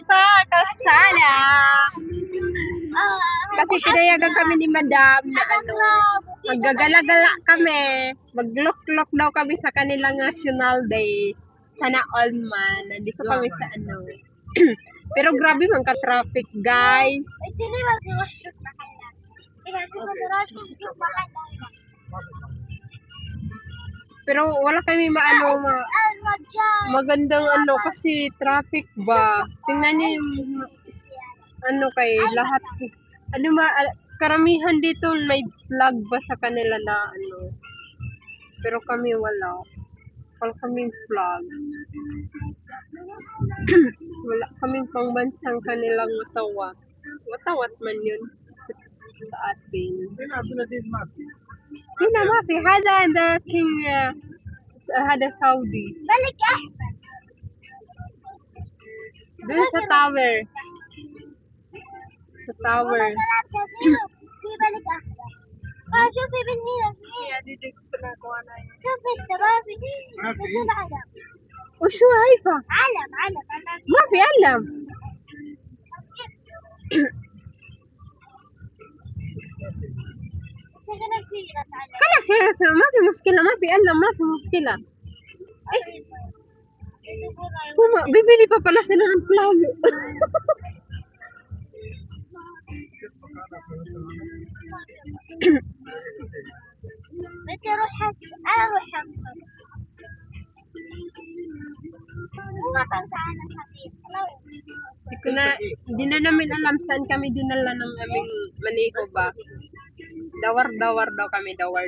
sa kalsada. Kasi pinayagan kami ni Madam na maggagala-gala kami. Mag-look-look daw kami sa kanilang National Day. Sana all man. Nandito kami sa Pero grabe man ka-traffic, guys. Pero wala kami magandang kasi traffic ba. Tingnan niyo yung lahat. Karamihan dito may flag ba sa kanila na Pero kami wala. Wala kaming flag. Wala kaming pangbansang kanilang watawat. Watawat man yun sa atin. Sina mafi? Hada the king, hada Saudi. Balik Dun sa tower. Sa tower. شوفي بالنيلة شوفي الترابي بدون علم وشو هيفا علم ما في علم خلاص ما في مشكلة ما في علم ما في مشكلة bibili pa pala sila ng flag. بدي اروح Di na namin alam saan kami dinala ng aming maniho ba. Dawar daw kami, dawar.